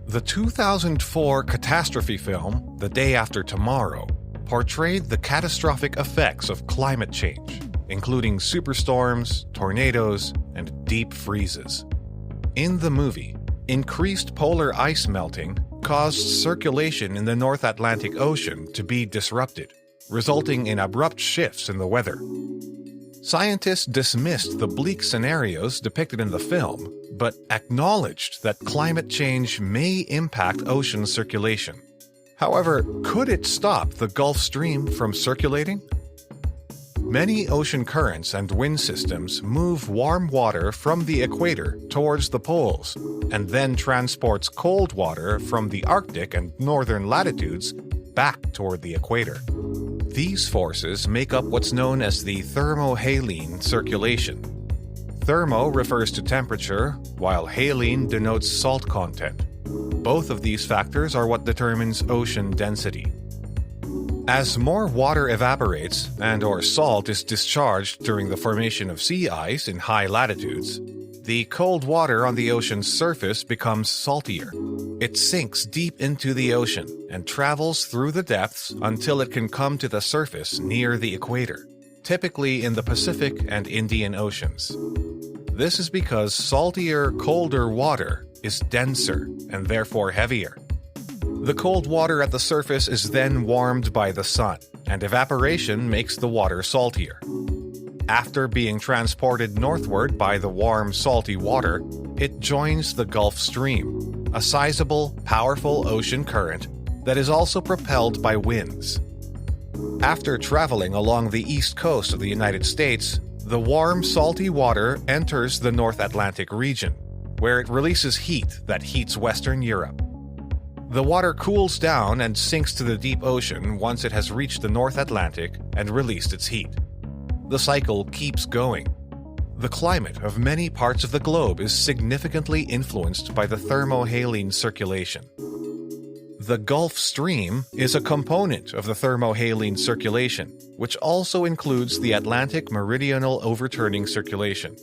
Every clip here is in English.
The 2004 catastrophe film, The Day After Tomorrow, portrayed the catastrophic effects of climate change, including superstorms, tornadoes, and deep freezes. In the movie, increased polar ice melting caused circulation in the North Atlantic Ocean to be disrupted, resulting in abrupt shifts in the weather. Scientists dismissed the bleak scenarios depicted in the film, but acknowledged that climate change may impact ocean circulation. However, could it stop the Gulf Stream from circulating? Many ocean currents and wind systems move warm water from the equator towards the poles, and then transports cold water from the Arctic and northern latitudes back toward the equator. These forces make up what's known as the thermohaline circulation. Thermo refers to temperature, while haline denotes salt content. Both of these factors are what determines ocean density. As more water evaporates and/or salt is discharged during the formation of sea ice in high latitudes, the cold water on the ocean's surface becomes saltier. It sinks deep into the ocean and travels through the depths until it can come to the surface near the equator, typically in the Pacific and Indian Oceans. This is because saltier, colder water is denser and therefore heavier. The cold water at the surface is then warmed by the sun, and evaporation makes the water saltier. After being transported northward by the warm, salty water, it joins the Gulf Stream, a sizable, powerful ocean current that is also propelled by winds. After traveling along the east coast of the United States, the warm, salty water enters the North Atlantic region, where it releases heat that heats Western Europe. The water cools down and sinks to the deep ocean once it has reached the North Atlantic and released its heat. The cycle keeps going. The climate of many parts of the globe is significantly influenced by the thermohaline circulation. The Gulf Stream is a component of the thermohaline circulation, which also includes the Atlantic meridional overturning circulation.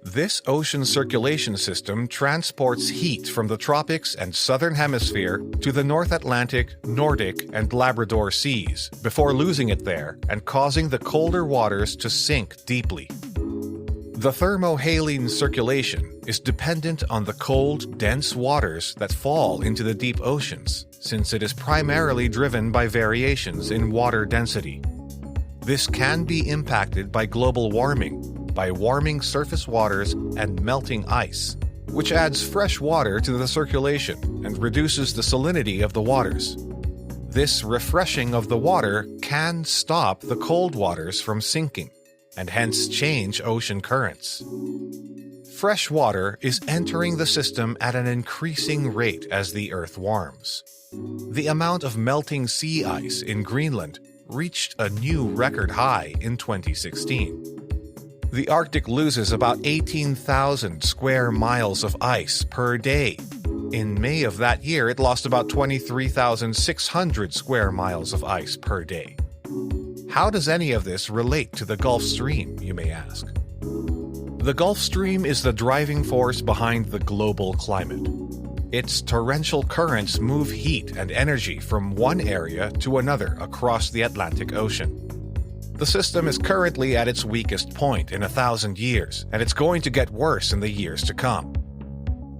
This ocean circulation system transports heat from the tropics and southern hemisphere to the North Atlantic, Nordic, and Labrador seas before losing it there and causing the colder waters to sink deeply. The thermohaline circulation is dependent on the cold, dense waters that fall into the deep oceans, since it is primarily driven by variations in water density. This can be impacted by global warming, by warming surface waters and melting ice, which adds fresh water to the circulation and reduces the salinity of the waters. This refreshing of the water can stop the cold waters from sinking, and hence change ocean currents. Fresh water is entering the system at an increasing rate as the Earth warms. The amount of melting sea ice in Greenland reached a new record high in 2016. The Arctic loses about 18,000 square miles of ice per day. In May of that year, it lost about 23,600 square miles of ice per day. How does any of this relate to the Gulf Stream, you may ask? The Gulf Stream is the driving force behind the global climate. Its torrential currents move heat and energy from one area to another across the Atlantic Ocean. The system is currently at its weakest point in 1,000 years, and it's going to get worse in the years to come.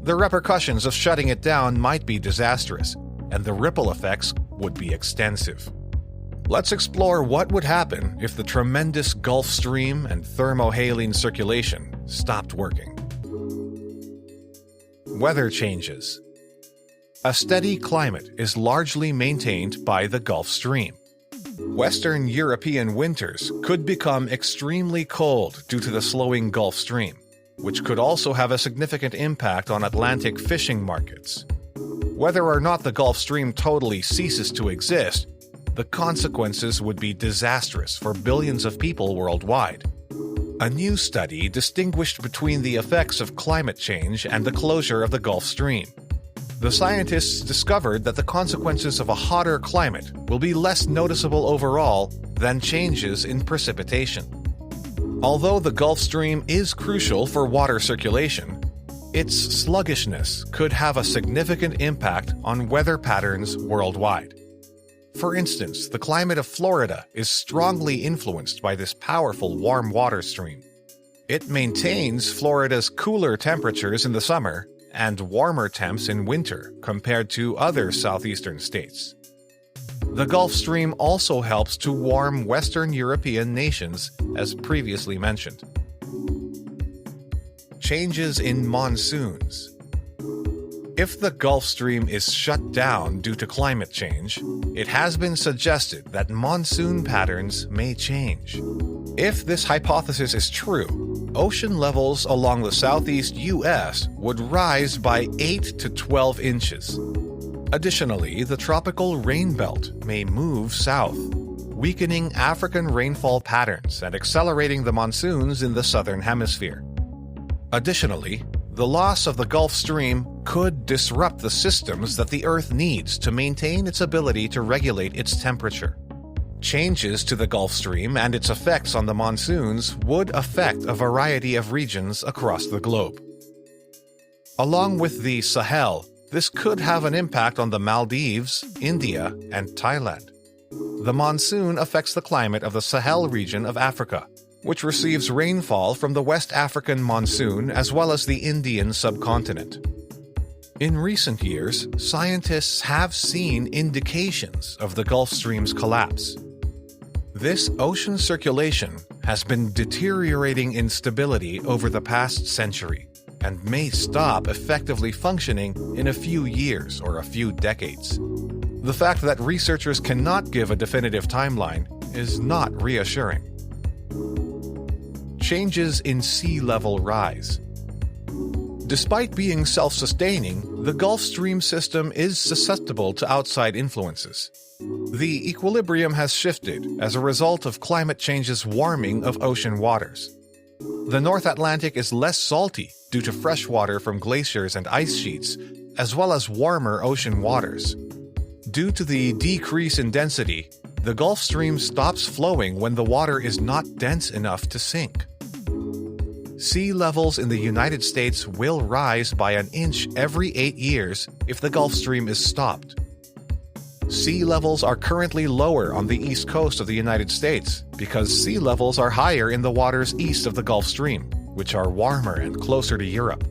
The repercussions of shutting it down might be disastrous, and the ripple effects would be extensive. Let's explore what would happen if the tremendous Gulf Stream and thermohaline circulation stopped working. Weather changes. A steady climate is largely maintained by the Gulf Stream. Western European winters could become extremely cold due to the slowing Gulf Stream, which could also have a significant impact on Atlantic fishing markets. Whether or not the Gulf Stream totally ceases to exist, the consequences would be disastrous for billions of people worldwide. A new study distinguished between the effects of climate change and the closure of the Gulf Stream. The scientists discovered that the consequences of a hotter climate will be less noticeable overall than changes in precipitation. Although the Gulf Stream is crucial for water circulation, Its sluggishness could have a significant impact on weather patterns worldwide. For instance, the climate of Florida is strongly influenced by this powerful warm water stream. It maintains Florida's cooler temperatures in the summer and warmer temps in winter compared to other southeastern states. The Gulf Stream also helps to warm Western European nations, as previously mentioned. Changes in monsoons. If the Gulf Stream is shut down due to climate change, it has been suggested that monsoon patterns may change. If this hypothesis is true, ocean levels along the southeast U.S. would rise by 8 to 12 inches. Additionally, the tropical rain belt may move south, weakening African rainfall patterns and accelerating the monsoons in the southern hemisphere. Additionally, the loss of the Gulf Stream could disrupt the systems that the Earth needs to maintain its ability to regulate its temperature. Changes to the Gulf Stream and its effects on the monsoons would affect a variety of regions across the globe. Along with the Sahel, this could have an impact on the Maldives, India, and Thailand. The monsoon affects the climate of the Sahel region of Africa, which receives rainfall from the West African monsoon as well as the Indian subcontinent. In recent years, scientists have seen indications of the Gulf Stream's collapse. This ocean circulation has been deteriorating in stability over the past century and may stop effectively functioning in a few years or a few decades. The fact that researchers cannot give a definitive timeline is not reassuring. Changes in sea level rise. Despite being self-sustaining, the Gulf Stream system is susceptible to outside influences. The equilibrium has shifted as a result of climate change's warming of ocean waters. The North Atlantic is less salty due to fresh water from glaciers and ice sheets, as well as warmer ocean waters. Due to the decrease in density, the Gulf Stream stops flowing when the water is not dense enough to sink. Sea levels in the United States will rise by an inch every 8 years if the Gulf Stream is stopped. Sea levels are currently lower on the east coast of the United States because sea levels are higher in the waters east of the Gulf Stream, which are warmer and closer to Europe.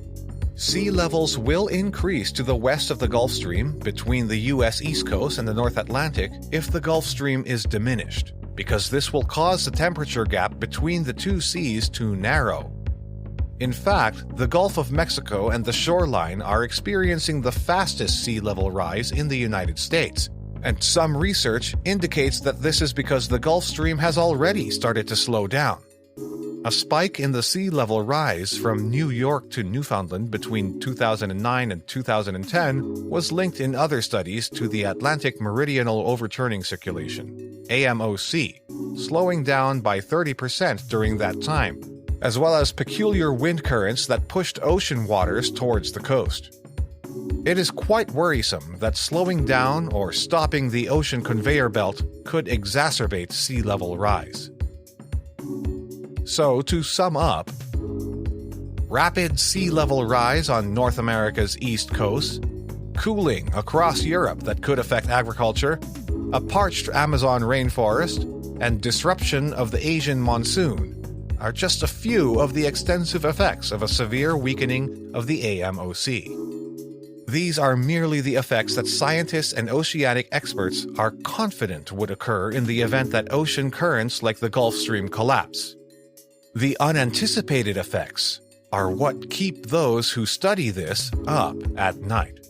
Sea levels will increase to the west of the Gulf Stream between the U.S. East Coast and the North Atlantic if the Gulf Stream is diminished, because this will cause the temperature gap between the two seas to narrow. In fact, the Gulf of Mexico and the shoreline are experiencing the fastest sea level rise in the United States, and some research indicates that this is because the Gulf Stream has already started to slow down. A spike in the sea level rise from New York to Newfoundland between 2009 and 2010 was linked in other studies to the Atlantic Meridional Overturning Circulation, AMOC, slowing down by 30% during that time, as well as peculiar wind currents that pushed ocean waters towards the coast. It is quite worrisome that slowing down or stopping the ocean conveyor belt could exacerbate sea level rise. So, to sum up, rapid sea level rise on North America's east coast, cooling across Europe that could affect agriculture, a parched Amazon rainforest, and disruption of the Asian monsoon are just a few of the extensive effects of a severe weakening of the AMOC. These are merely the effects that scientists and oceanic experts are confident would occur in the event that ocean currents like the Gulf Stream collapse. The unanticipated effects are what keep those who study this up at night.